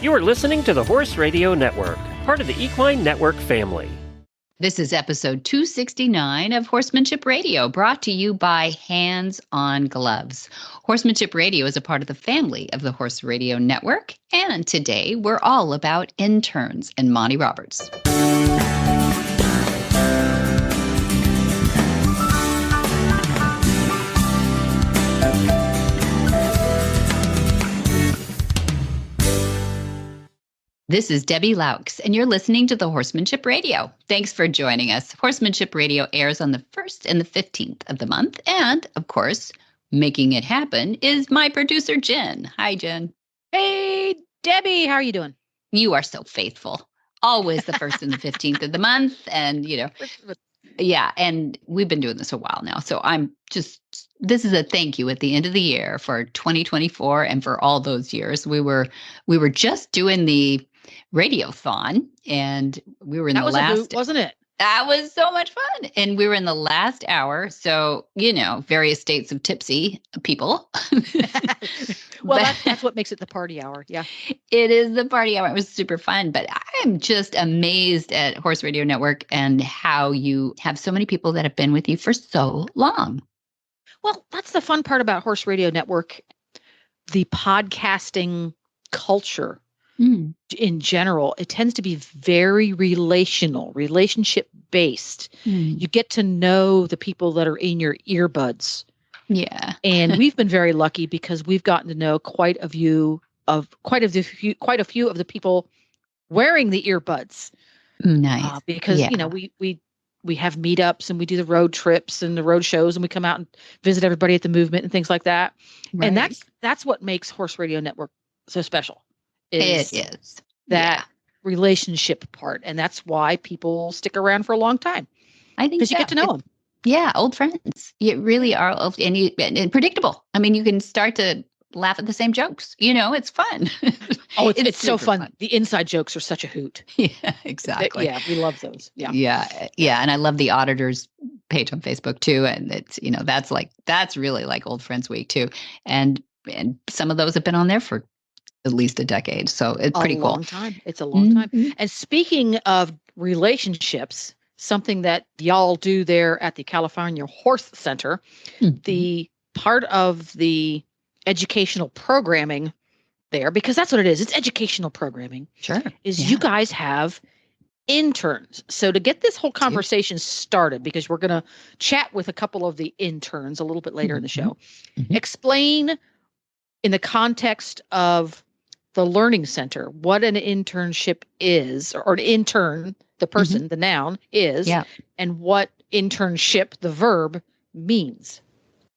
You are listening to the Horse Radio Network, part of the Equine Network family. This is episode 269 of Horsemanship Radio, brought to you by HandsOnGloves. Horsemanship Radio is a part of the family of the Horse Radio Network, and today we're all about interns and Monty Roberts. This is Debbie Laux, and you're listening to the Horsemanship Radio. Thanks for joining us. Horsemanship Radio airs on the 1st and the 15th of the month. And, of course, making it happen is my producer, Jen. Hi, Jen. Hey, Debbie. How are you doing? You are so faithful. Always the 1st and the 15th of the month. And, yeah, and we've been doing this a while now. So this is a thank you at the end of the year for 2024 and for all those years. We were just doing the Radiothon, and we were in the last. That was a hoot, wasn't it? That was so much fun, and we were in the last hour. So various states of tipsy people. Well, that's what makes it the party hour. Yeah, it is the party hour. It was super fun, but I'm just amazed at Horse Radio Network and how you have so many people that have been with you for so long. Well, that's the fun part about Horse Radio Network, the podcasting culture. In general, it tends to be very relationship based. You get to know the people that are in your earbuds. Yeah. And we've been very lucky because we've gotten to know quite a few of the people wearing the earbuds. Nice. Because we have meetups and we do the road trips and the road shows, and we come out and visit everybody at the movement and things like that. Right. And that's what makes Horse Radio Network so special. It is that relationship part, and that's why people stick around for a long time. I think because you get to know them. Yeah, old friends. You really are old, and predictable. I mean, you can start to laugh at the same jokes. It's fun. Oh, it's so fun. The inside jokes are such a hoot. Yeah, exactly. We love those. Yeah, and I love the auditors page on Facebook too, and it's that's really like Old Friends Week too, and some of those have been on there for at least a decade. So it's pretty cool. It's a long time. And speaking of relationships, something that y'all do there at the California Horse Center, the part of the educational programming there, because that's what it is. It's educational programming. Sure. You guys have interns. So to get this whole conversation started, because we're going to chat with a couple of the interns a little bit later in the show, explain in the context of the Learning Center what an internship is, or an intern, the person, the noun is, and what internship, the verb, means.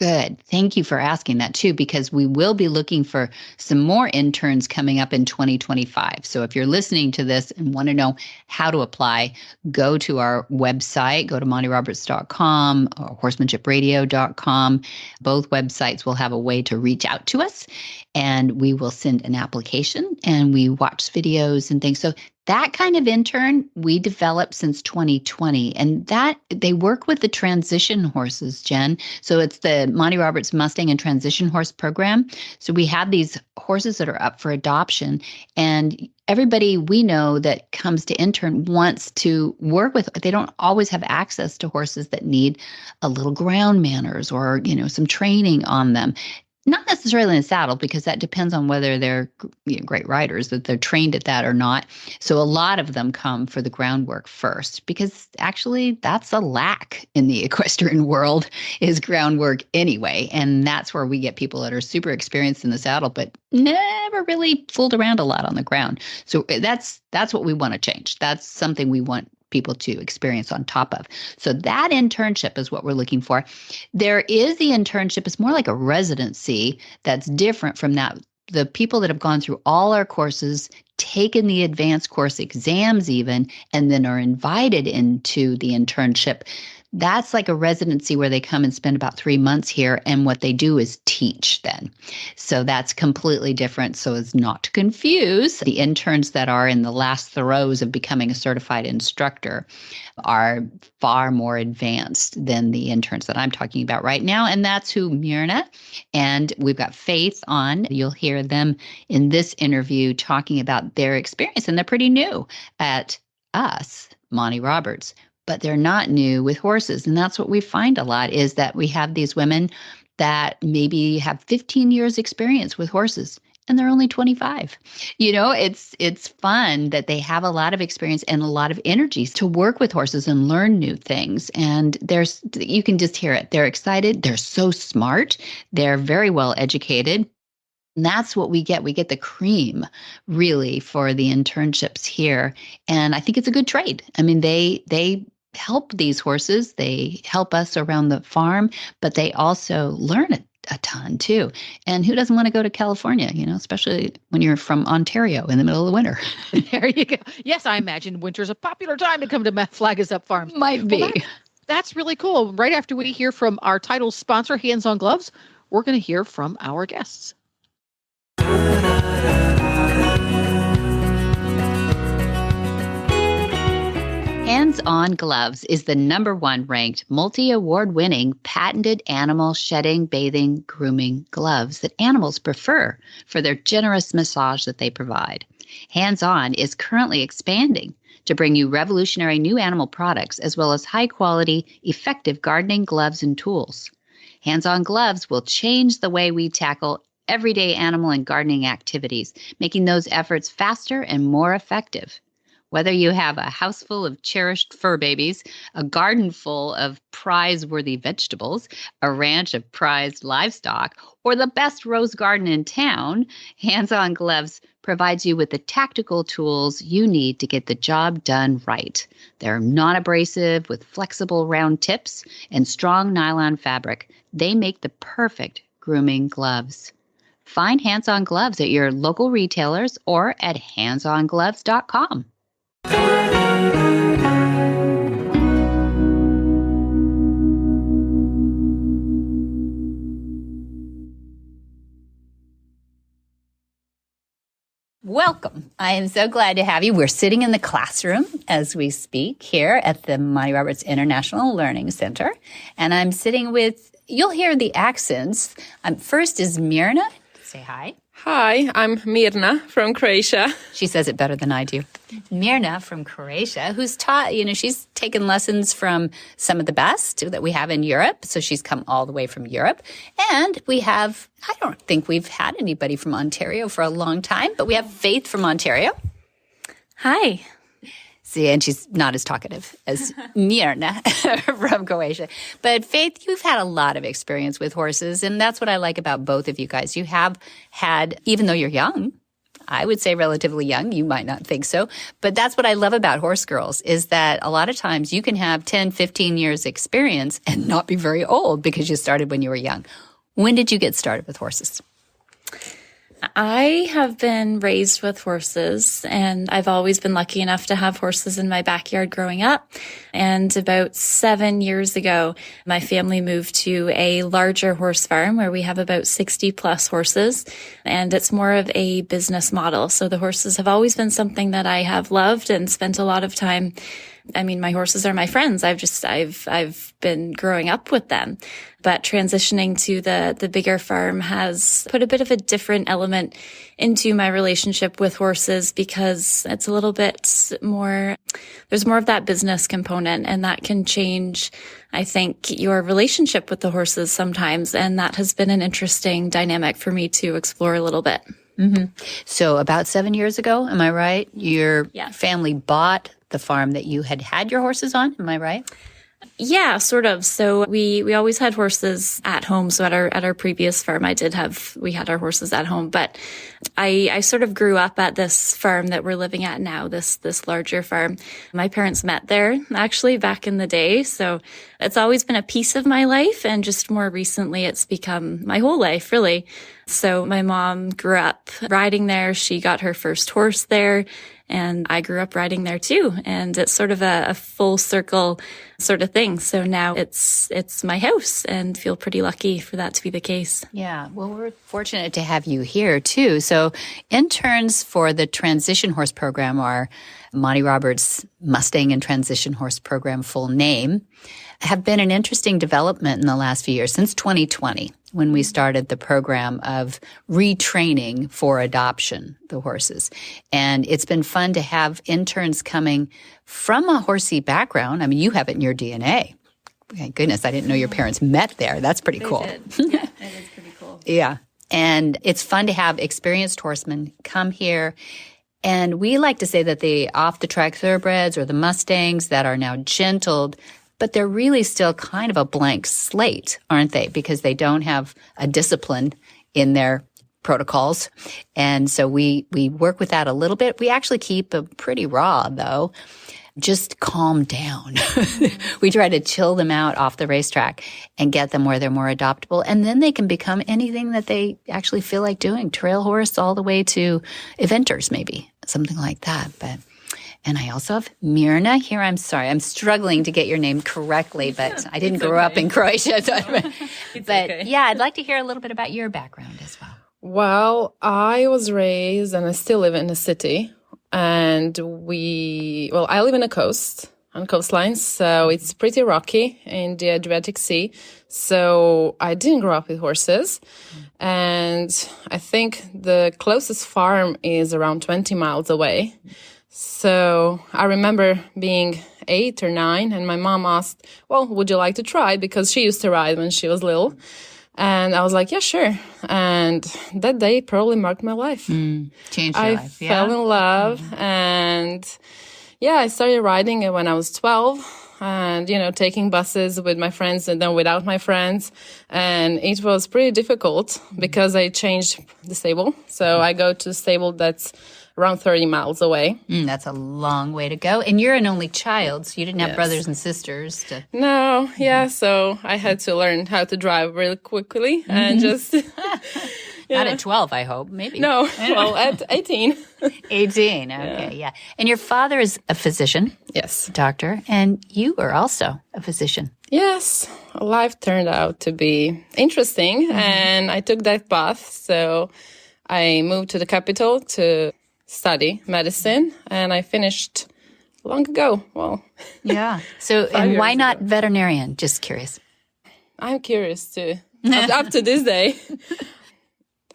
Good. Thank you for asking that too, because we will be looking for some more interns coming up in 2025. So if you're listening to this and want to know how to apply, go to our website, go to montyroberts.com or horsemanshipradio.com. Both websites will have a way to reach out to us, and we will send an application, and we watch videos and things. So that kind of intern we developed since 2020, and that they work with the transition horses, Jen. So it's the Monty Roberts Mustang and Transition Horse Program. So we have these horses that are up for adoption, and everybody we know that comes to intern wants to work with. They don't always have access to horses that need a little ground manners or some training on them. Not necessarily in the saddle, because that depends on whether they're great riders, that they're trained at that or not. So a lot of them come for the groundwork first, because actually that's a lack in the equestrian world, is groundwork anyway. And that's where we get people that are super experienced in the saddle, but never really fooled around a lot on the ground. So that's what we want to change. That's something we want people to experience on top of. So that internship is what we're looking for. There is the internship. It's more like a residency that's different from that. The people that have gone through all our courses, taken the advanced course exams even, and then are invited into the internship, That's like a residency where they come and spend about 3 months here. And what they do is teach then. So that's completely different. So as not to confuse, the interns that are in the last throes of becoming a certified instructor are far more advanced than the interns that I'm talking about right now. And that's who Mirna and we've got Fayth on. You'll hear them in this interview talking about their experience. And they're pretty new at us, Monty Roberts, but they're not new with horses. And that's what we find a lot is that we have these women that maybe have 15 years experience with horses and they're only 25. It's fun that they have a lot of experience and a lot of energies to work with horses and learn new things. And you can just hear it. They're excited. They're so smart. They're very well educated. And that's what we get. We get the cream, really, for the internships here. And I think it's a good trade. I mean, they help these horses. They help us around the farm, but they also learn a ton, too. And who doesn't want to go to California, especially when you're from Ontario in the middle of the winter? There you go. Yes, I imagine winter's a popular time to come to Flag Us Up Farms. Might be. Well, that's really cool. Right after we hear from our title sponsor, Hands on Gloves, we're going to hear from our guests. HandsOnGloves is the #1 ranked multi-award winning patented animal shedding, bathing, grooming gloves that animals prefer for their generous massage that they provide. Hands On is currently expanding to bring you revolutionary new animal products as well as high quality, effective gardening gloves and tools. Hands On Gloves will change the way we tackle everyday animal and gardening activities, making those efforts faster and more effective. Whether you have a house full of cherished fur babies, a garden full of prize-worthy vegetables, a ranch of prized livestock, or the best rose garden in town, Hands On Gloves provides you with the tactical tools you need to get the job done right. They're non-abrasive with flexible round tips and strong nylon fabric. They make the perfect grooming gloves. Find Hands On Gloves at your local retailers or at handsongloves.com. Welcome. I am so glad to have you. We're sitting in the classroom as we speak here at the Monty Roberts International Learning Center. And I'm sitting with, you'll hear the accents. First is Mirna. Say hi. Hi, I'm Mirna from Croatia. She says it better than I do. Mirna from Croatia, who's taught, she's taken lessons from some of the best that we have in Europe. So she's come all the way from Europe. And I don't think we've had anybody from Ontario for a long time, but we have Fayth from Ontario. Hi. See, and she's not as talkative as Mirna from Croatia. But Fayth, you've had a lot of experience with horses, and that's what I like about both of you guys. You have had, even though you're young, I would say relatively young, you might not think so, but that's what I love about Horse Girls is that a lot of times you can have 10, 15 years experience and not be very old because you started when you were young. When did you get started with horses? I have been raised with horses, and I've always been lucky enough to have horses in my backyard growing up. And about 7 years ago, my family moved to a larger horse farm where we have about 60 plus horses, and it's more of a business model. So the horses have always been something that I have loved and spent a lot of time. I mean, my horses are my friends. I've been growing up with them, but transitioning to the bigger farm has put a bit of a different element into my relationship with horses because it's a little bit more, there's more of that business component, and that can change, I think, your relationship with the horses sometimes. And that has been an interesting dynamic for me to explore a little bit. Mm-hmm. So about 7 years ago, am I right? Your family bought the farm that you had your horses on, am I right? Yeah, sort of. So we always had horses at home. So at our previous farm, we had our horses at home, but I sort of grew up at this farm that we're living at now, this larger farm. My parents met there actually back in the day. So it's always been a piece of my life, and just more recently it's become my whole life, really. So my mom grew up riding there. She got her first horse there, and I grew up riding there too. And it's sort of a full circle sort of thing. So now it's my house, and feel pretty lucky for that to be the case. Yeah. Well, we're fortunate to have you here too. So interns for the transition horse program are Monty Roberts' Mustang and Transition Horse Program full name, have been an interesting development in the last few years, since 2020, when we started the program of retraining for adoption, the horses. And it's been fun to have interns coming from a horsey background. I mean, you have it in your DNA. Thank goodness, I didn't know your parents met there. That's pretty cool. Did. Yeah, it is pretty cool. Yeah. And it's fun to have experienced horsemen come here. And we like to say that the off-the-track thoroughbreds or the Mustangs that are now gentled, but they're really still kind of a blank slate, aren't they? Because they don't have a discipline in their protocols. And so we work with that a little bit. We actually keep them pretty raw, though. Just calm down. We try to chill them out off the racetrack and get them where they're more adoptable. And then they can become anything that they actually feel like doing. Trail horse all the way to eventers, maybe, something like that. And I also have Mirna here. I'm sorry, I'm struggling to get your name correctly, but I didn't grow up in Croatia. So but yeah, I'd like to hear a little bit about your background as well. Well, I was raised and I still live in the city. And I live on coastlines, so it's pretty rocky in the Adriatic Sea. So I didn't grow up with horses. And I think the closest farm is around 20 miles away. So I remember being 8 or 9, and my mom asked, well, would you like to try? Because she used to ride when she was little. And I was like, yeah, sure. And that day probably marked my life. Changed your I life, yeah. fell in love. And yeah, I started riding it when I was 12 and, taking buses with my friends and then without my friends. And it was pretty difficult because I changed the stable. So I go to a stable that's around 30 miles away. That's a long way to go. And you're an only child, so you didn't have Yes. brothers and sisters to... No, yeah. So I had to learn how to drive really quickly and just... Not at 12, I hope, maybe. No, well, at 18. 18, okay, yeah. And your father is a physician, Yes. doctor, and you are also a physician. Yes, life turned out to be interesting, and I took that path. So I moved to the capital to study medicine, and I finished long ago. Well, Yeah. So, and why not veterinarian? Just curious. I'm curious too. Up to this day.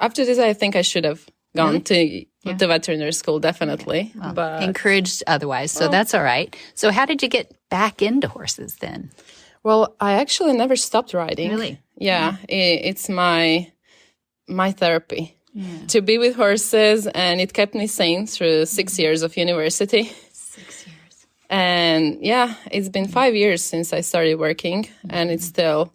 After this, I think I should have gone to veterinary school, definitely. Well, but encouraged otherwise, so that's all right. So how did you get back into horses then? well, I actually never stopped riding. Really? Yeah, it's my therapy. To be with horses, and it kept me sane through 6 years of university. 6 years. And yeah, it's been 5 years since I started working, and it's still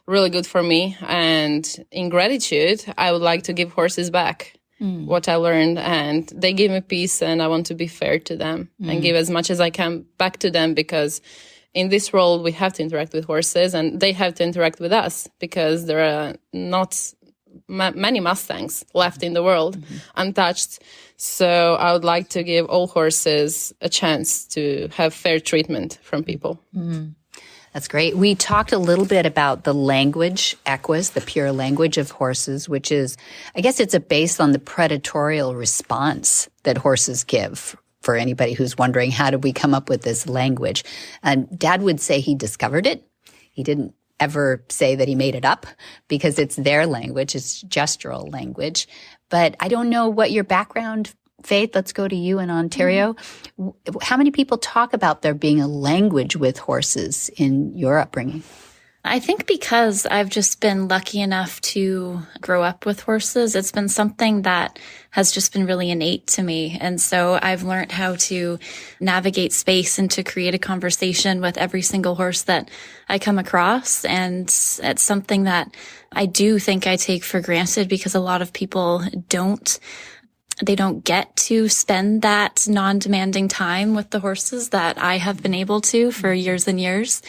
really good for me. And in gratitude, I would like to give horses back what I learned, and they give me peace, and I want to be fair to them and give as much as I can back to them, because in this world, we have to interact with horses, and they have to interact with us, because there are not many Mustangs left in the world untouched. So I would like to give all horses a chance to have fair treatment from people. That's great. We talked a little bit about the language, equus, the pure language of horses, which is, I guess it's based on the predatorial response that horses give. For anybody who's wondering, how did we come up with this language? And Dad would say he discovered it. He didn't ever say that he made it up, because it's their language, it's gestural language. But I don't know what your background, Fayth, let's go to you in Ontario. How many people talk about there being a language with horses in your upbringing? I think because I've just been lucky enough to grow up with horses, it's been something that has just been really innate to me. And so I've learned how to navigate space and to create a conversation with every single horse that I come across. And it's something that I do think I take for granted, because a lot of people don't get to spend that non-demanding time with the horses that I have been able to for years and years.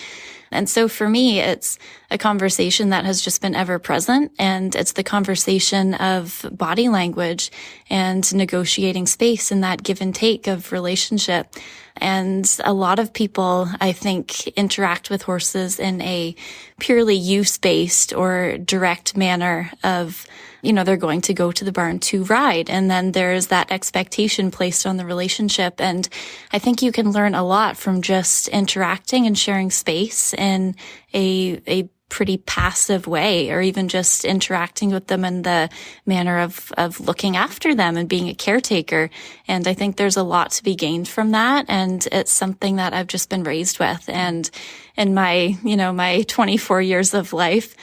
And so for me, it's a conversation that has just been ever present. And it's the conversation of body language and negotiating space in that give and take of relationship. And a lot of people, I think, interact with horses in a purely use-based or direct manner of, they're going to go to the barn to ride. And then there's that expectation placed on the relationship. And I think you can learn a lot from just interacting and sharing space in a pretty passive way, or even just interacting with them in the manner of looking after them and being a caretaker. And I think there's a lot to be gained from that. And it's something that I've just been raised with. And in my 24 years of life,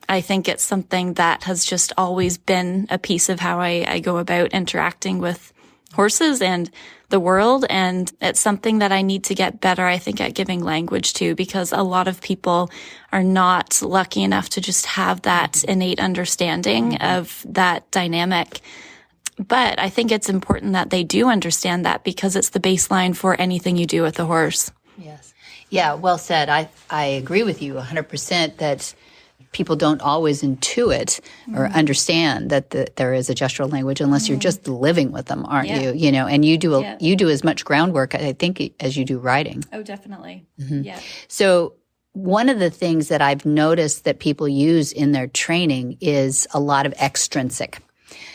I think it's something that has just always been a piece of how I go about interacting with horses and the world. And it's something that I need to get better, I think, at giving language to, because a lot of people are not lucky enough to just have that innate understanding of that dynamic. But I think it's important that they do understand that, because it's the baseline for anything you do with a horse. Yes. Yeah, well said. I agree with you 100% that people don't always intuit or understand that there is a gestural language unless you're just living with them, aren't you? And you do as much groundwork, I think, as you do riding. Oh, definitely. Yeah. So one of the things that I've noticed that people use in their training is a lot of extrinsic.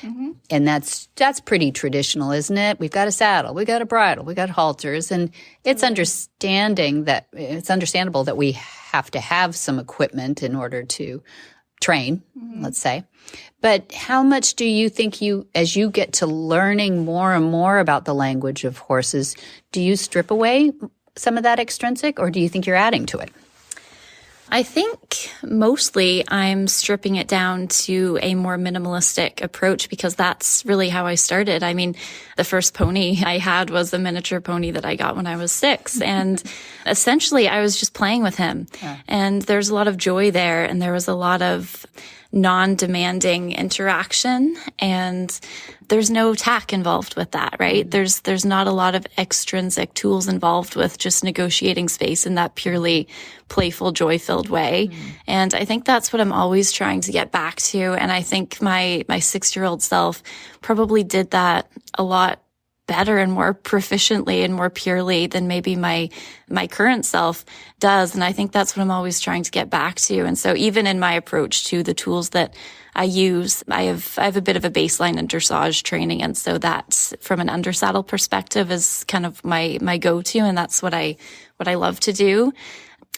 And that's pretty traditional, isn't it? We've got a saddle, we got a bridle, we got halters, and it's understandable that we have to have some equipment in order to train, let's say. But how much do you think as you get to learning more and more about the language of horses, do you strip away some of that extrinsic, or do you think you're adding to it? I think mostly I'm stripping it down to a more minimalistic approach, because that's really how I started. I mean, the first pony I had was a miniature pony that I got when I was 6. And essentially I was just playing with him. And there's a lot of joy there. And there was a lot of non-demanding interaction, and there's no tack involved with that, right? There's not a lot of extrinsic tools involved with just negotiating space in that purely playful, joy-filled way. And I think that's what I'm always trying to get back to. And I think my 6-year-old self probably did that a lot better and more proficiently and more purely than maybe my current self does. And I think that's what I'm always trying to get back to. And so even in my approach to the tools that I use, I have a bit of a baseline in dressage training. And so that's, from an undersaddle perspective, is kind of my go-to. And that's what I love to do.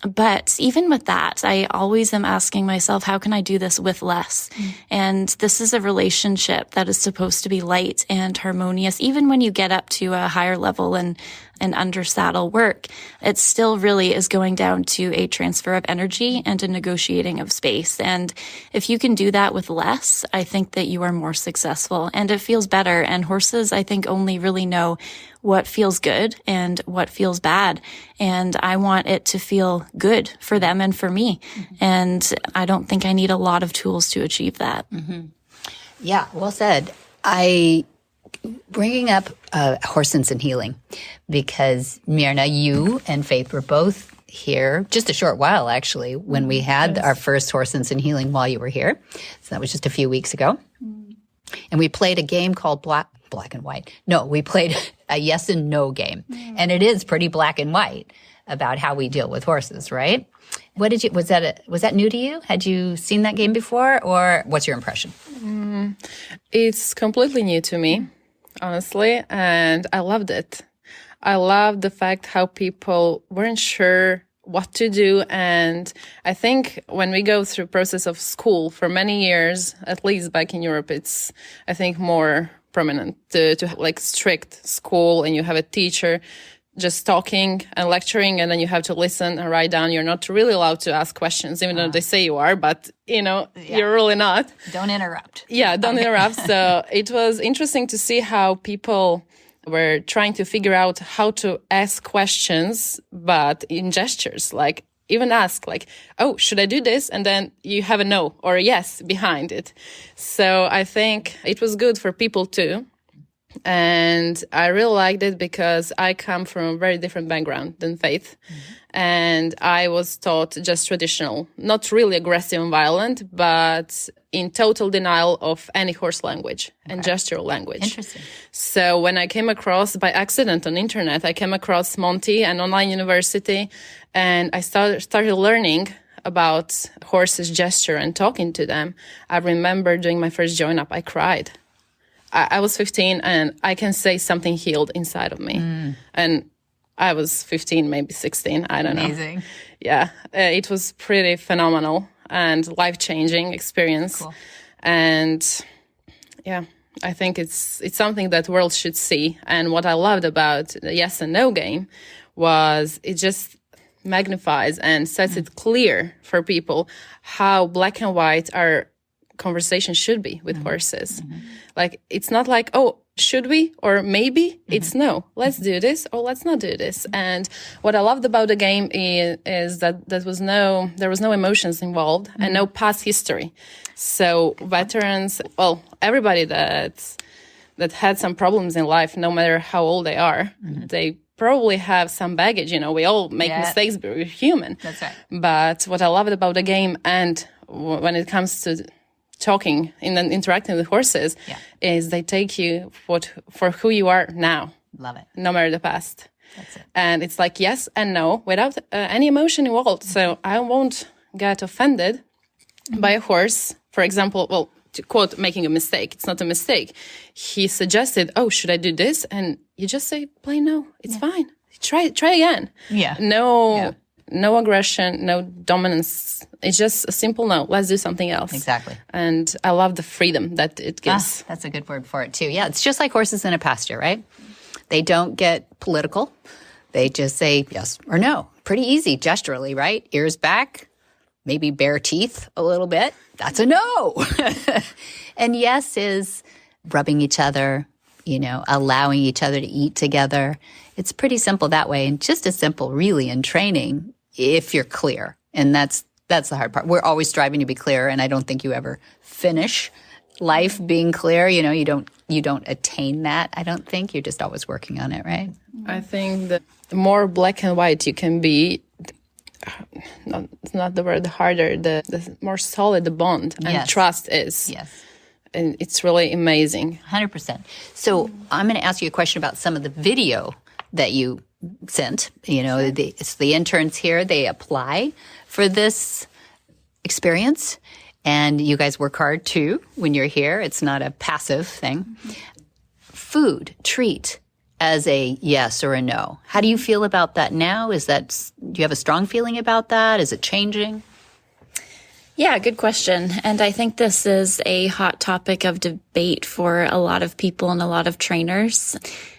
But even with that, I always am asking myself, how can I do this with less? And this is a relationship that is supposed to be light and harmonious. Even when you get up to a higher level and under saddle work, it still really is going down to a transfer of energy and a negotiating of space. And if you can do that with less, I think that you are more successful and it feels better. And horses, I think, only really know what feels good and what feels bad. And I want it to feel good for them and for me. And I don't think I need a lot of tools to achieve that. Yeah, well said. Bringing up horse sense and healing, because Mirna, you and Fayth were both here just a short while, actually, when we had our first horse sense and healing while you were here. So that was just a few weeks ago. And we played a game called Black and White. No, we played a yes and no game. And it is pretty black and white about how we deal with horses, right? Was that new to you? Had you seen that game before, or what's your impression? It's completely new to me, honestly, and I loved it. I loved the fact how people weren't sure what to do. And I think when we go through process of school for many years, at least back in Europe, it's, I think, more prominent to have like strict school, and you have a teacher just talking and lecturing, and then you have to listen and write down. You're not really allowed to ask questions, even though they say you are, but you're really not. Don't interrupt. Yeah, don't interrupt. So it was interesting to see how people were trying to figure out how to ask questions, but in gestures, like even ask like, oh, should I do this? And then you have a no or a yes behind it. So I think it was good for people too. And I really liked it because I come from a very different background than Fayth. And I was taught just traditional, not really aggressive and violent, but in total denial of any horse language and gestural language. Interesting. So when I came across, by accident on internet, I came across Monty, an online university, and I started learning about horses' gesture and talking to them. I remember doing my first join-up, I cried. I was 15 and I can say something healed inside of me. And I was 15, maybe 16. I don't know. Amazing. Yeah, it was pretty phenomenal and life-changing experience. Cool. And yeah, I think it's something that the world should see. And what I loved about the yes and no game was it just magnifies and sets it clear for people how black and white our conversation should be with horses. Like, it's not like, oh, should we or maybe? It's no, let's do this or let's not do this. And what I loved about the game is that there was no emotions involved and no past history. So veterans, well, everybody that had some problems in life, no matter how old they are, they probably have some baggage. You know, we all make mistakes, but we're human. That's right. But what I loved about the game, and when it comes to talking and then interacting with horses, is they take you for who you are now. Love it. No matter the past. That's it. And it's like yes and no without any emotion involved. So I won't get offended by a horse. For example, well, to quote, making a mistake. It's not a mistake. He suggested, oh, should I do this? And you just say, plain no, it's fine. Try again. Yeah. No aggression, no dominance. It's just a simple no. Let's do something else. Exactly. And I love the freedom that it gives. That's a good word for it too. Yeah, it's just like horses in a pasture, right? They don't get political. They just say yes or no. Pretty easy gesturally, right? Ears back, maybe bare teeth a little bit. That's a no. And yes is rubbing each other, allowing each other to eat together. It's pretty simple that way, and just as simple really in training if you're clear. And that's the hard part. We're always striving to be clear, and I don't think you ever finish life being clear. You don't attain that, I don't think. You're just always working on it, right? I think that the more black and white you can be, it's not the word, the harder, the more solid the bond and trust is. Yes. And it's really amazing. 100%. So I'm going to ask you a question about some of the video that you sent. It's the interns here. They apply for this experience. And you guys work hard, too, when you're here. It's not a passive thing. Food, treat as a yes or a no. How do you feel about that now? Do you have a strong feeling about that? Is it changing? Yeah, good question. And I think this is a hot topic of debate for a lot of people and a lot of trainers.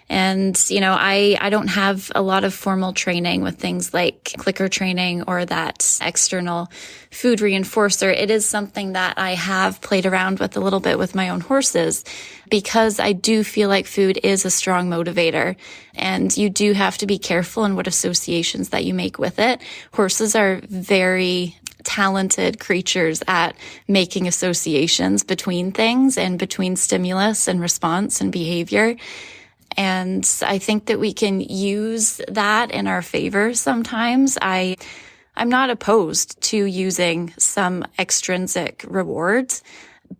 And, I don't have a lot of formal training with things like clicker training or that external food reinforcer. It is something that I have played around with a little bit with my own horses because I do feel like food is a strong motivator and you do have to be careful in what associations that you make with it. Horses are very talented creatures at making associations between things and between stimulus and response and behavior. And I think that we can use that in our favor sometimes. I'm not opposed to using some extrinsic rewards,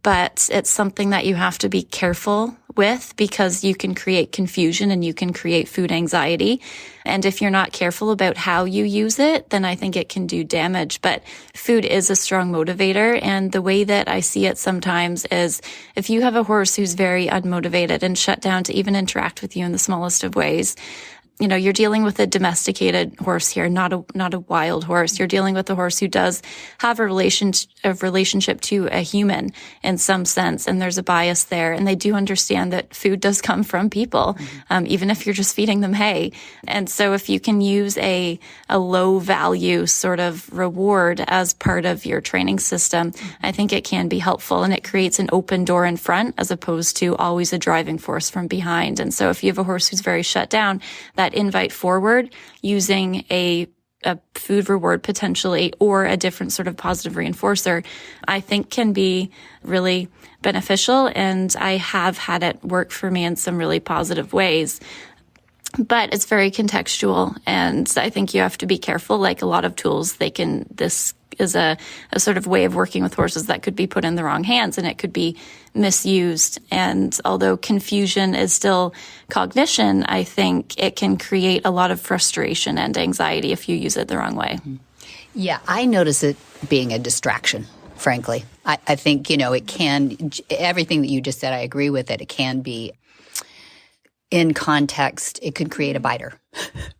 but it's something that you have to be careful with because you can create confusion and you can create food anxiety. And if you're not careful about how you use it, then I think it can do damage. But food is a strong motivator. And the way that I see it sometimes is if you have a horse who's very unmotivated and shut down to even interact with you in the smallest of ways, you're dealing with a domesticated horse here, not a wild horse. You're dealing with a horse who does have a relationship to a human in some sense, and there's a bias there. And they do understand that food does come from people, even if you're just feeding them hay. And so if you can use a low value sort of reward as part of your training system, I think it can be helpful, and it creates an open door in front as opposed to always a driving force from behind. And so if you have a horse who's very shut down, that invite forward using a a food reward potentially, or a different sort of positive reinforcer, I think can be really beneficial. And I have had it work for me in some really positive ways. But it's very contextual, and I think you have to be careful. Like a lot of tools, this is a sort of way of working with horses that could be put in the wrong hands, and it could be misused. And although confusion is still cognition, I think it can create a lot of frustration and anxiety if you use it the wrong way. Yeah, I notice it being a distraction, frankly. I think, it can, everything that you just said, I agree with it. It can be, in context, it could create a biter,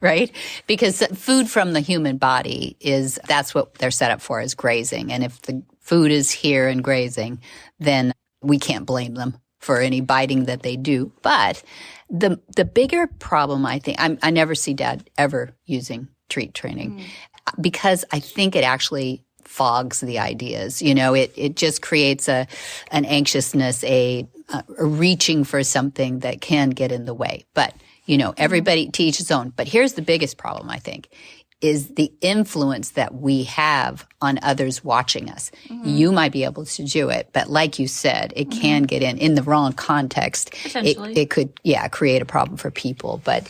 right? Because food from the human body that's what they're set up for, is grazing. And if the food is here and grazing, then we can't blame them for any biting that they do. But the bigger problem, I think, I never see Dad ever using treat training because I think it actually fogs the ideas. It just creates an anxiousness, a reaching for something that can get in the way. But, everybody to each his own. But here's the biggest problem, I think, is the influence that we have on others watching us. You might be able to do it, but like you said, it can get in the wrong context. It could, create a problem for people. But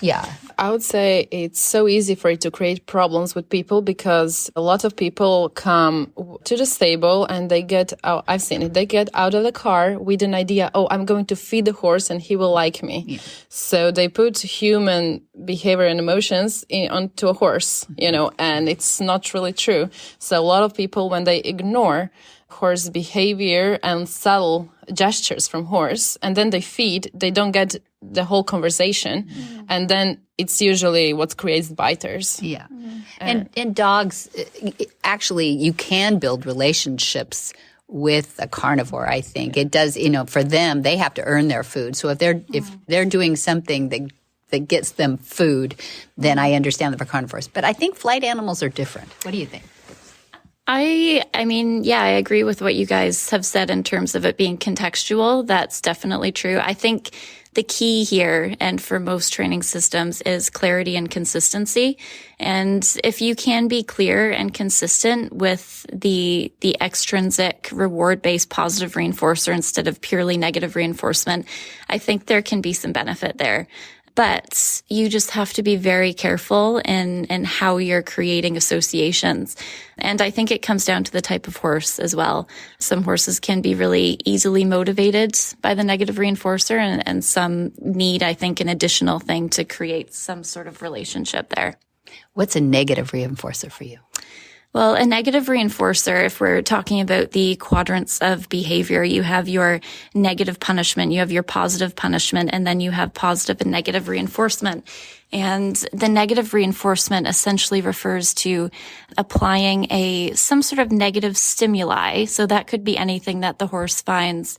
I would say it's so easy for it to create problems with people because a lot of people come to the stable and they get out. I've seen it. They get out of the car with an idea, I'm going to feed the horse and he will like me. Yeah. So they put human behavior and emotions onto a horse, and it's not really true. So a lot of people, when they ignore horse behavior and subtle gestures from horse, and then they feed, they don't get the whole conversation. And then it's usually what creates biters. Yeah. And dogs, actually, you can build relationships with a carnivore, I think. It does, for them, they have to earn their food. So if they're doing something that gets them food, then I understand that for carnivores. But I think flight animals are different. What do you think? I agree with what you guys have said in terms of it being contextual. That's definitely true. I think the key here, and for most training systems, is clarity and consistency. And if you can be clear and consistent with the extrinsic reward-based positive reinforcer instead of purely negative reinforcement, I think there can be some benefit there. But you just have to be very careful in how you're creating associations. And I think it comes down to the type of horse as well. Some horses can be really easily motivated by the negative reinforcer, and some need, I think, an additional thing to create some sort of relationship there. What's a negative reinforcer for you? Well, a negative reinforcer, if we're talking about the quadrants of behavior, you have your negative punishment, you have your positive punishment, and then you have positive and negative reinforcement. And the negative reinforcement essentially refers to applying some sort of negative stimuli. So that could be anything that the horse finds,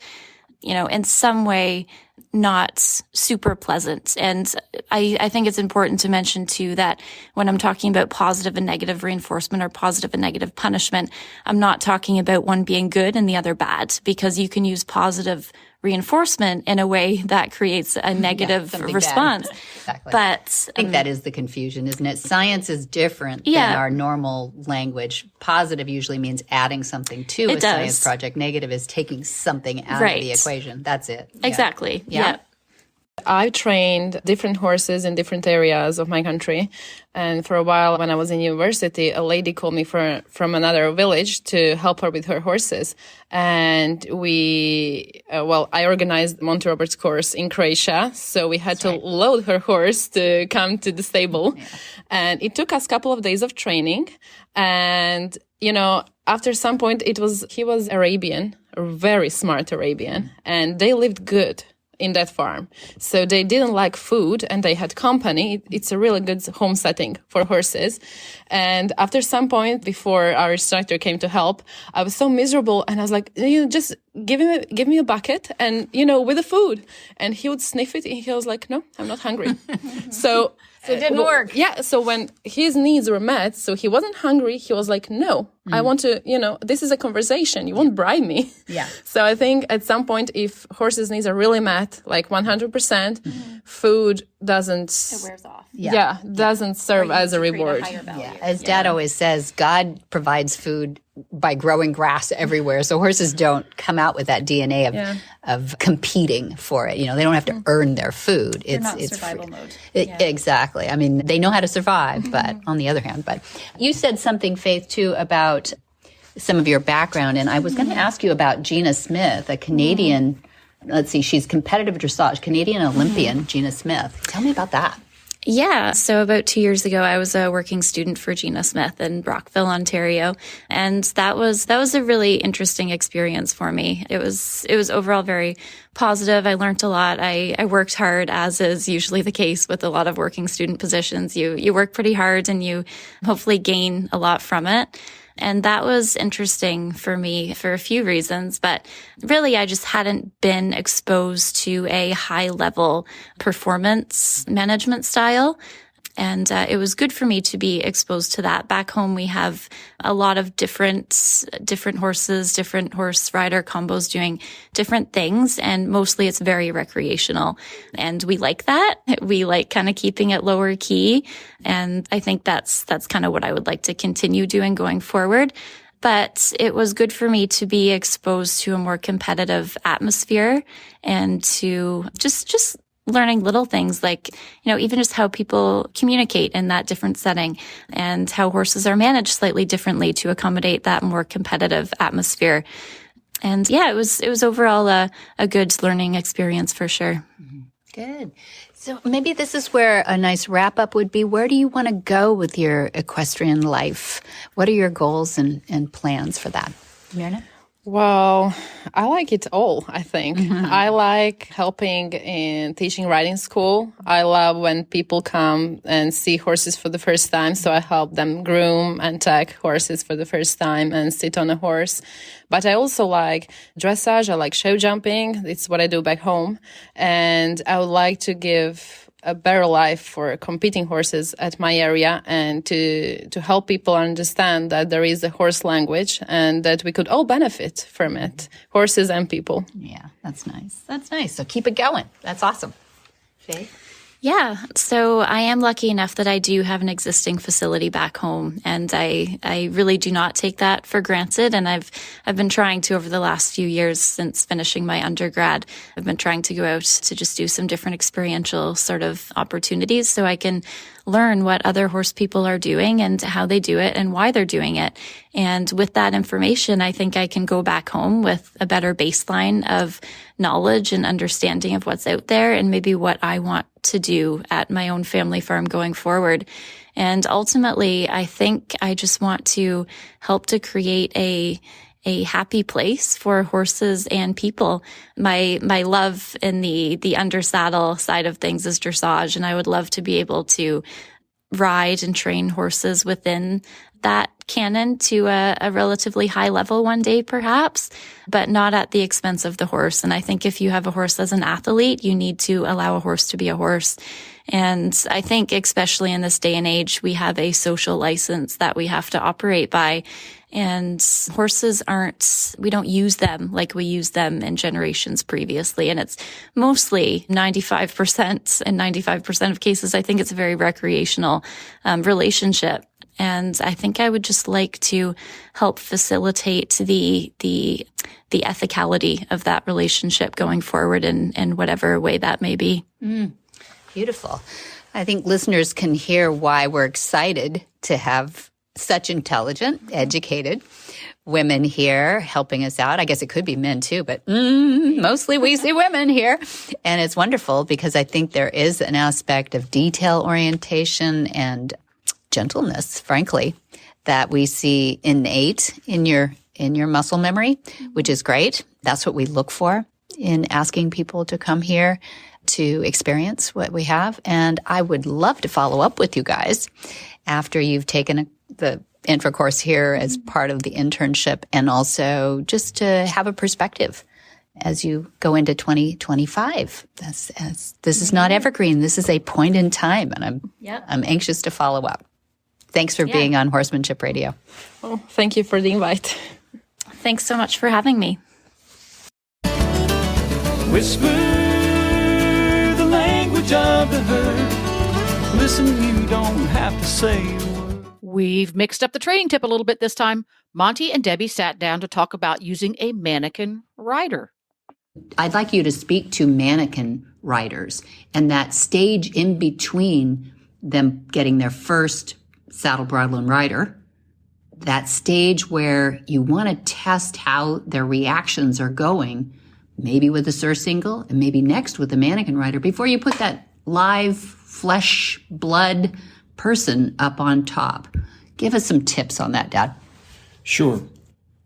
in some way not super pleasant. And I think it's important to mention too that when I'm talking about positive and negative reinforcement or positive and negative punishment, I'm not talking about one being good and the other bad, because you can use positive reinforcement in a way that creates a negative response. Exactly. But I think that is the confusion, isn't it? Science is different than our normal language. Positive usually means adding something to a science project. Negative is taking something out of the equation. That's it. Exactly. Yeah. I've trained different horses in different areas of my country. And for a while, when I was in university, a lady called me from another village to help her with her horses. And I organized Monty Roberts course in Croatia. So we had to load her horse to come to the stable. Yeah. And it took us a couple of days of training. And, after some point, he was Arabian, a very smart Arabian, and they lived good in that farm. So they didn't like food and they had company. It's a really good home setting for horses. And after some point, before our instructor came to help, I was so miserable and I was like, just give me a bucket and, with the food. And he would sniff it and he was like, no, I'm not hungry. So it didn't work. Yeah. So when his needs were met, so he wasn't hungry, he was like, no, I want to, this is a conversation. You won't bribe me. Yeah. So I think at some point, if horses' needs are really met, like 100%, food doesn't. It wears off. Doesn't serve as a reward. As Dad always says, God provides food by growing grass everywhere. So horses don't come out with that DNA of competing for it. They don't have to earn their food. They're not survival mode. Exactly. I mean, they know how to survive, but on the other hand, you said something, Fayth, too, about some of your background. And I was going to ask you about Gina Smith, a Canadian, let's see, she's competitive dressage, Canadian Olympian, Gina Smith. Tell me about that. Yeah. So about 2 years ago, I was a working student for Gina Smith in Brockville, Ontario. And that was a really interesting experience for me. It was overall very positive. I learned a lot. I worked hard, as is usually the case with a lot of working student positions. You work pretty hard and you hopefully gain a lot from it. And that was interesting for me for a few reasons, but really I just hadn't been exposed to a high level performance management style. And it was good for me to be exposed to that. Back home, we have a lot of different horses, different horse rider combos doing different things. And mostly it's very recreational. And we like that. We like kind of keeping it lower key. And I think that's kind of what I would like to continue doing going forward. But it was good for me to be exposed to a more competitive atmosphere and to just learning little things like, even just how people communicate in that different setting and how horses are managed slightly differently to accommodate that more competitive atmosphere. And it was overall a good learning experience for sure. Good. So maybe this is where a nice wrap up would be. Where do you want to go with your equestrian life? What are your goals and plans for that? Mirna? Well, I like it all, I think. I like helping in teaching riding school. I love when people come and see horses for the first time. So I help them groom and tag horses for the first time and sit on a horse. But I also like dressage. I like show jumping. It's what I do back home. And I would like to give a better life for competing horses at my area and to help people understand that there is a horse language and that we could all benefit from it, horses and people. Yeah, that's nice. That's nice. So keep it going. That's awesome. Fayth? Yeah. So I am lucky enough that I do have an existing facility back home, and I really do not take that for granted. And I've been trying to, over the last few years since finishing my undergrad, I've been trying to go out to just do some different experiential sort of opportunities so I can learn what other horse people are doing and how they do it and why they're doing it. And with that information, I think I can go back home with a better baseline of knowledge and understanding of what's out there and maybe what I want to do at my own family farm going forward. And ultimately, I think I just want to help to create a happy place for horses and people. My love in the under saddle side of things is dressage, and I would love to be able to ride and train horses within that canon to a relatively high level one day, perhaps, but not at the expense of the horse. And I think if you have a horse as an athlete, you need to allow a horse to be a horse. And I think especially in this day and age, we have a social license that we have to operate by. And horses we don't use them like we used them in generations previously. And it's mostly 95%. In 95% of cases, I think it's a very recreational relationship. And I think I would just like to help facilitate the ethicality of that relationship going forward in whatever way that may be. Beautiful. I think listeners can hear why we're excited to have such intelligent, educated women here helping us out. I guess it could be men too, but mostly we see women here. And it's wonderful because I think there is an aspect of detail orientation and gentleness, frankly, that we see innate in your muscle memory, which is great. That's what we look for in asking people to come here to experience what we have. And I would love to follow up with you guys after you've taken the InfoCourse here as part of the internship, and also just to have a perspective as you go into 2025. This is not evergreen. This is a point in time, and I'm anxious to follow up. Thanks for being on Horsemanship Radio. Oh, thank you for the invite. Thanks so much for having me. Whisper the language of the herd. Listen, you don't have to say a word. We've mixed up the training tip a little bit this time. Monty and Debbie sat down to talk about using a mannequin rider. I'd like you to speak to mannequin riders and that stage in between them getting their first saddle, bridle, and rider, that stage where you want to test how their reactions are going, maybe with a surcingle and maybe next with a mannequin rider, before you put that live flesh, blood person up on top. Give us some tips on that, Dad. Sure.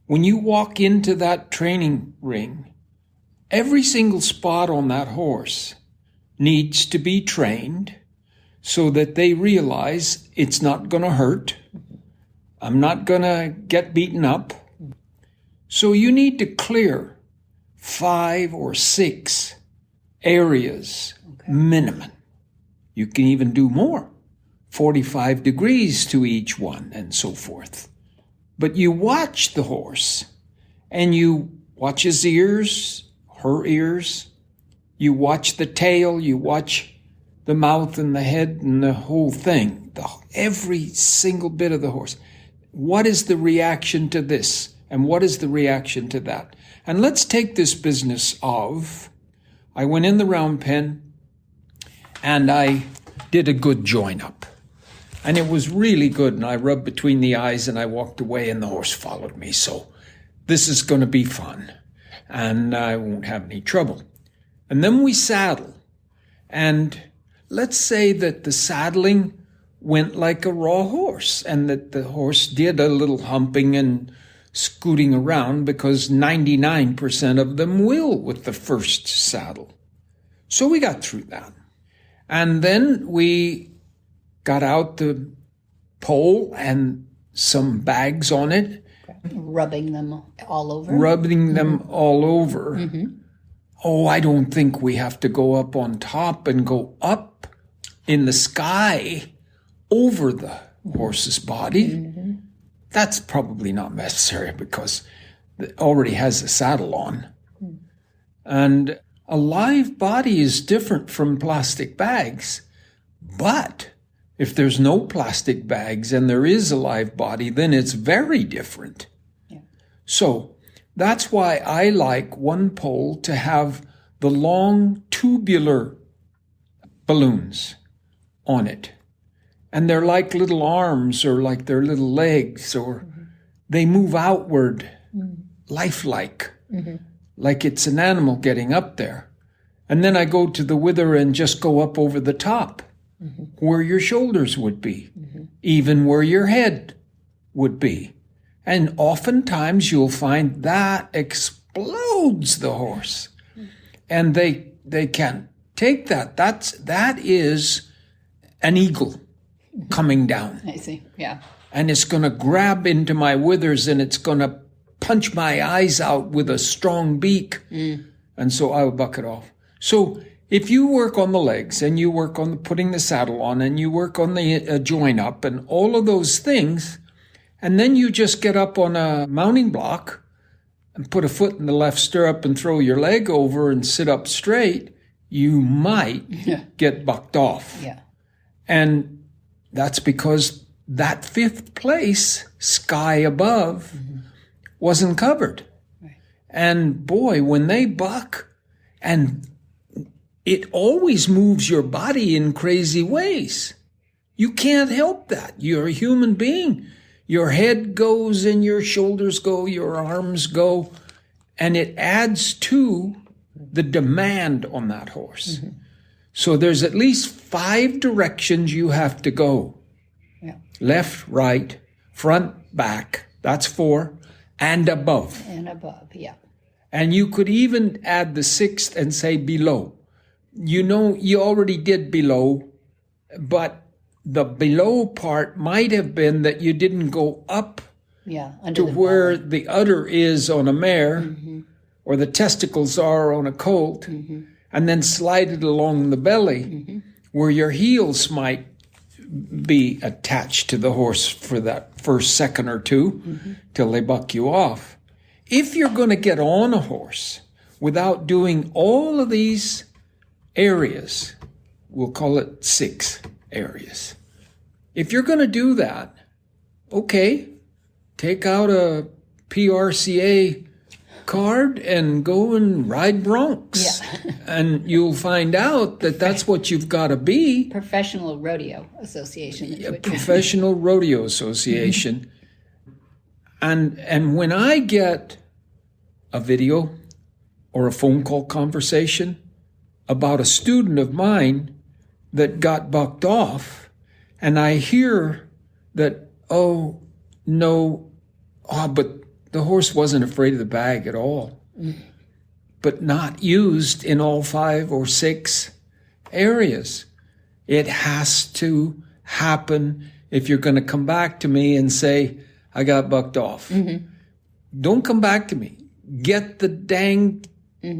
When you walk into that training ring, every single spot on that horse needs to be trained so that they realize it's not going to hurt. I'm not going to get beaten up. So you need to clear 5 or 6 areas minimum. You can even do more, 45 degrees to each one and so forth. But you watch the horse and you watch his ears, her ears. You watch the tail, you watch the mouth and the head and the whole thing, every single bit of the horse. What is the reaction to this? And what is the reaction to that? And let's take this business of, I went in the round pen and I did a good join up. And it was really good. And I rubbed between the eyes and I walked away and the horse followed me. So this is going to be fun and I won't have any trouble. And then we saddle. And let's say that the saddling went like a raw horse and that the horse did a little humping and scooting around, because 99% of them will with the first saddle. So we got through that. And then we got out the pole and some bags on it. Rubbing them all over. Mm-hmm. Oh, I don't think we have to go up on top and go up in the sky over the horse's body. Mm-hmm. That's probably not necessary because it already has a saddle on. Mm. And a live body is different from plastic bags. But if there's no plastic bags and there is a live body, then it's very different. Yeah. So that's why I like one pole to have the long tubular balloons on it. And they're like little arms or like their little legs, or they move outward, lifelike, like it's an animal getting up there. And then I go to the wither and just go up over the top, where your shoulders would be, even where your head would be. And oftentimes you'll find that explodes the horse. And they can't take that. That is an eagle coming down. I see, yeah. And it's going to grab into my withers and it's going to punch my eyes out with a strong beak. And so I will buck it off. So if you work on the legs and you work on putting the saddle on and you work on the join up and all of those things, and then you just get up on a mounting block and put a foot in the left stirrup and throw your leg over and sit up straight, you might get bucked off. Yeah. And that's because that 5th place, sky above, wasn't covered. Right. And boy, when they buck, and it always moves your body in crazy ways. You can't help that. You're a human being. Your head goes and your shoulders go, your arms go, and it adds to the demand on that horse. So there's at least 5 directions you have to go. Yeah. Left, right, front, back. That's 4. And above. And above, yeah. And you could even add the 6th and say below. You know, you already did below, but the below part might have been that you didn't go up under to where the udder is on a mare or the testicles are on a colt, and then slide it along the belly where your heels might be attached to the horse for that first second or two till they buck you off. If you're going to get on a horse without doing all of these areas, we'll call it 6 areas. If you're going to do that, okay, take out a PRCA card and go and ride broncs. And you'll find out that that's what you've got to be. Professional Rodeo Association. Professional Rodeo Association. And when I get a video or a phone call conversation about a student of mine that got bucked off, and I hear that, but the horse wasn't afraid of the bag at all, but not used in all 5 or 6 areas. It has to happen if you're going to come back to me and say, I got bucked off. Don't come back to me. Get the dang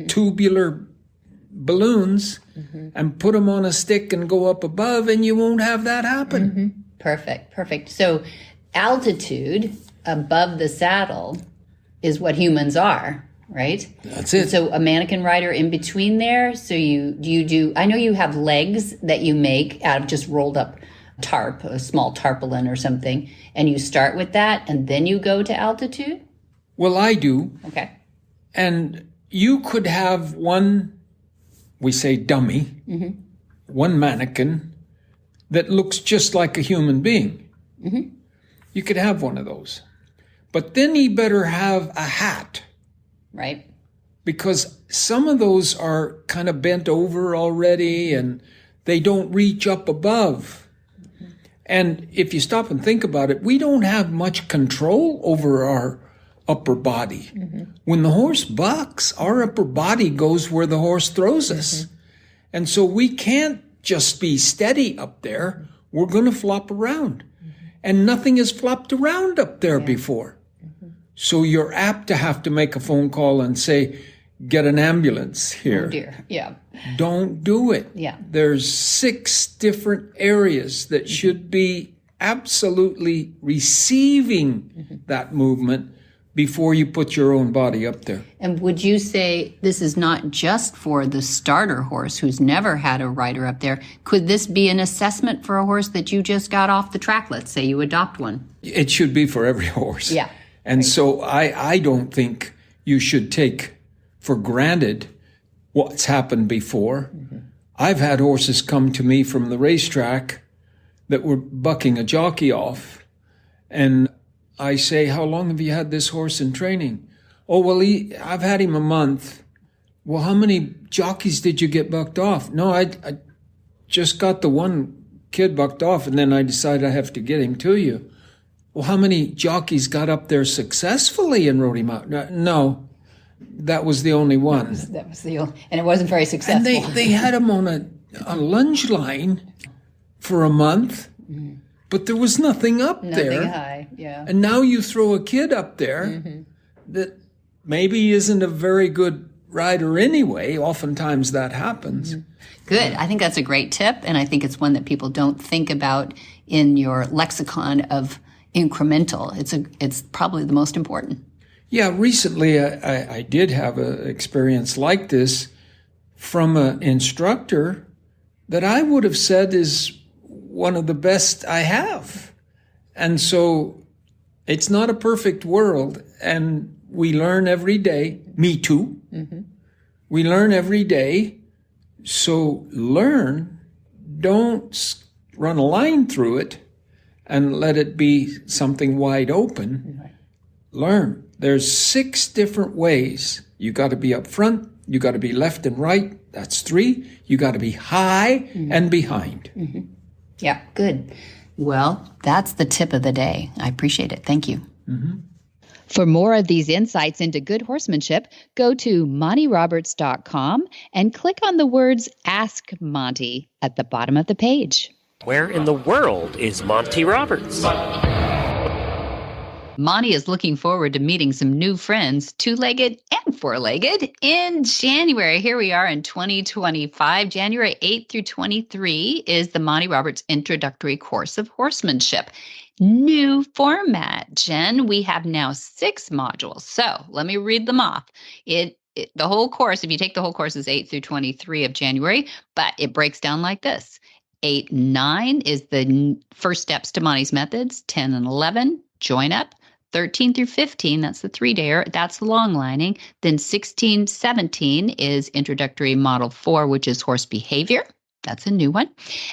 tubular balloons and put them on a stick and go up above, and you won't have that happen. Perfect. So altitude above the saddle is what humans are, right? That's it. So a mannequin rider in between there. So I know you have legs that you make out of just rolled up tarp, a small tarpaulin or something, and you start with that and then you go to altitude? Well, I do. Okay. And you could have one, we say dummy, one mannequin that looks just like a human being. You could have one of those. But then he better have a hat. Right. Because some of those are kind of bent over already and they don't reach up above. And if you stop and think about it, we don't have much control over our upper body. When the horse bucks, our upper body goes where the horse throws us. And so we can't just be steady up there. We're going to flop around. And nothing has flopped around up there before. So you're apt to have to make a phone call and say, get an ambulance here. Oh dear. Yeah. Don't do it. Yeah. There's 6 different areas that should be absolutely receiving that movement before you put your own body up there. And would you say this is not just for the starter horse who's never had a rider up there? Could this be an assessment for a horse that you just got off the track? Let's say you adopt one. It should be for every horse. Yeah. And so I don't think you should take for granted what's happened before. I've had horses come to me from the racetrack that were bucking a jockey off, and I say, how long have you had this horse in training? Oh, well, I've had him a month. Well, how many jockeys did you get bucked off? No, I just got the one kid bucked off, and then I decided I have to get him to you. Well, how many jockeys got up there successfully and rode him out? No, that was the only one. That was the only, and it wasn't very successful. And they had him on a lunge line for a month, but there was nothing up there. Nothing high, yeah. And now you throw a kid up there that maybe isn't a very good rider anyway. Oftentimes that happens. Good. I think that's a great tip, and I think it's one that people don't think about in your lexicon of incremental. It's probably the most important. Yeah, recently I did have an experience like this from an instructor that I would have said is one of the best I have. And so it's not a perfect world, and we learn every day. Me too. We learn every day. So learn, don't run a line through it and let it be something wide open. Learn. There's 6 different ways. You got to be up front. You got to be left and right. That's 3. You got to be high and behind. Yeah, good. Well, that's the tip of the day. I appreciate it. Thank you. For more of these insights into good horsemanship, go to MontyRoberts.com and click on the words Ask Monty at the bottom of the page. Where in the world is Monty Roberts? Monty is looking forward to meeting some new friends, two-legged and four-legged, in January. Here we are in 2025. January 8th through 23 is the Monty Roberts Introductory Course of Horsemanship. New format, Jen. We have now 6 modules. So let me read them off. The whole course, if you take the whole course, is 8 through 23 of January, but it breaks down like this. 8 and 9 is the first steps to Monty's methods. 10 and 11, join up. 13 through 15, that's the 3-dayer, that's long lining. Then 16, 17 is introductory model 4, which is horse behavior. That's a new one.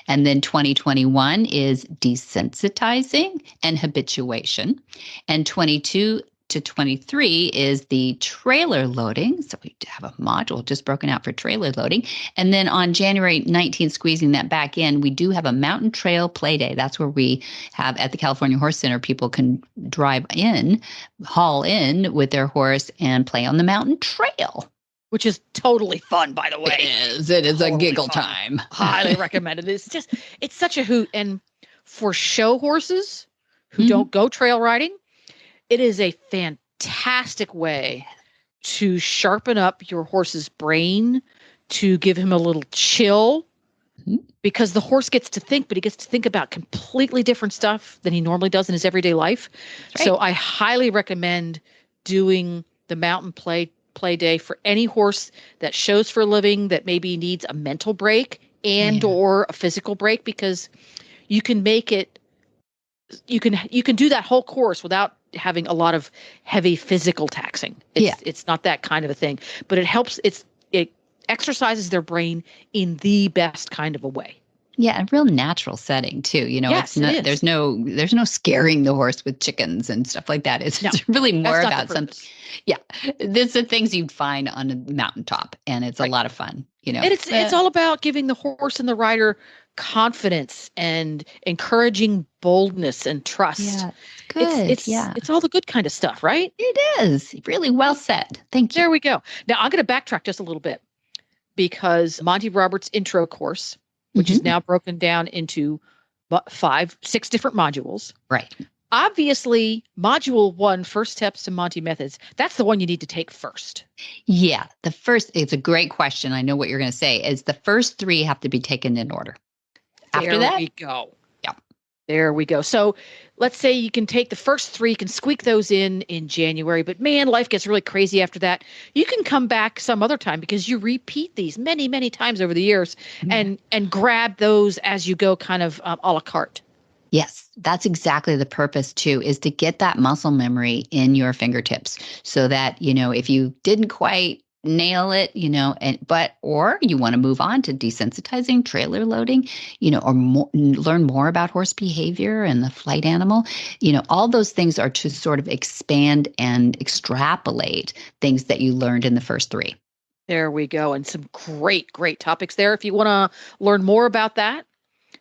And then 2021 is desensitizing and habituation. And 22 to 23 is the trailer loading. So we have a module just broken out for trailer loading. And then on January 19th, squeezing that back in, we do have a mountain trail play day. That's where we have at the California Horse Center, people can drive in, haul in with their horse and play on the mountain trail. Which is totally fun, by the way. It is Totally a giggle fun. time. Highly recommended. It's such a hoot. And for show horses who don't go trail riding, it is a fantastic way to sharpen up your horse's brain, to give him a little chill, because the horse gets to think, but he gets to think about completely different stuff than he normally does in his everyday life. Right. So I highly recommend doing the mountain play day for any horse that shows for a living, that maybe needs a mental break or a physical break, because you can make it, you can do that whole course without having a lot of heavy physical taxing. It's not that kind of a thing, but it helps. It exercises their brain in the best kind of a way. Yeah, a real natural setting too. Yes, there's no scaring the horse with chickens and stuff like that. It's really more about something. Yeah, there's the things you'd find on a mountaintop, and it's a lot of fun. And it's all about giving the horse and the rider confidence and encouraging boldness and trust. Yeah, good. It's all the good kind of stuff, right? It is really well said. Thank you. There we go. Now I'm going to backtrack just a little bit, because Monty Roberts intro course, which is now broken down into 6 different modules. Right. Obviously, module 1, first steps to Monty methods, that's the one you need to take first. Yeah. It's a great question. I know what you're going to say is the first 3 have to be taken in order. After that, there we go. Yeah. There we go. So let's say you can take the first 3, you can squeak those in January, but man, life gets really crazy after that. You can come back some other time, because you repeat these many, many times over the years and grab those as you go, kind of a la carte. Yes, that's exactly the purpose too, is to get that muscle memory in your fingertips, so that, if you didn't quite nail it, or you want to move on to desensitizing, trailer loading, or learn more about horse behavior and the flight animal, all those things are to sort of expand and extrapolate things that you learned in the first 3. There we go. And some great, great topics there. If you want to learn more about that,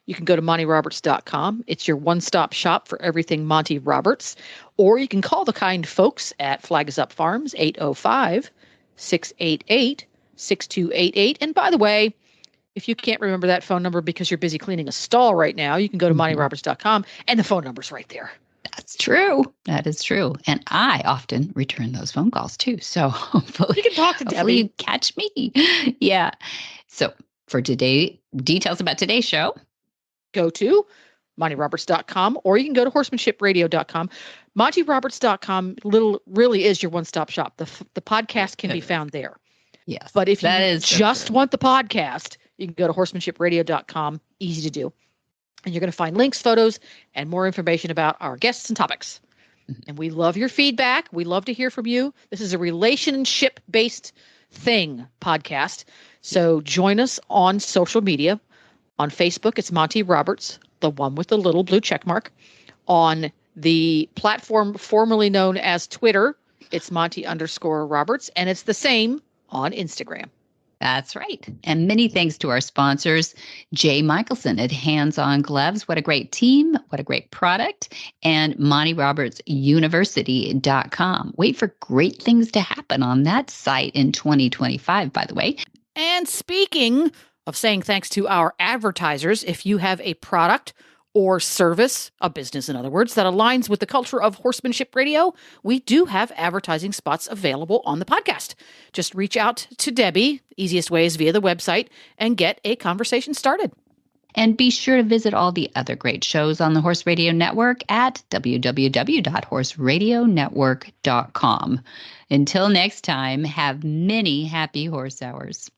you can go to MontyRoberts.com. It's your one-stop shop for everything Monty Roberts. Or you can call the kind folks at Flags Up Farms, 805-688-6288. And by the way, if you can't remember that phone number because you're busy cleaning a stall right now, you can go to MontyRoberts.com, and the phone number's right there. That's true. That is true. And I often return those phone calls too. So hopefully you can talk to Debbie. You catch me. Yeah. So for today, details about today's show, go to MontyRoberts.com, or you can go to HorsemanshipRadio.com. MontyRoberts.com really is your one-stop shop. The podcast can be found there. Yes. But if you just want the podcast, you can go to HorsemanshipRadio.com. Easy to do. And you're going to find links, photos, and more information about our guests and topics. And we love your feedback. We love to hear from you. This is a relationship-based podcast. So join us on social media. On Facebook, it's Monty Roberts, the one with the little blue check mark. On the platform formerly known as Twitter, it's Monty_Roberts, and it's the same on Instagram. That's right. And many thanks to our sponsors, Jay Michelson at HandsOnGloves. What a great team. What a great product. And MontyRobertsUniversity.com. Wait for great things to happen on that site in 2025, by the way. And speaking of saying thanks to our advertisers. If you have a product or service, a business in other words, that aligns with the culture of horsemanship radio, we do have advertising spots available on the podcast. Just reach out to Debbie, easiest way is via the website, and get a conversation started. And be sure to visit all the other great shows on the Horse Radio Network at www.horseradionetwork.com. Until next time, have many happy horse hours.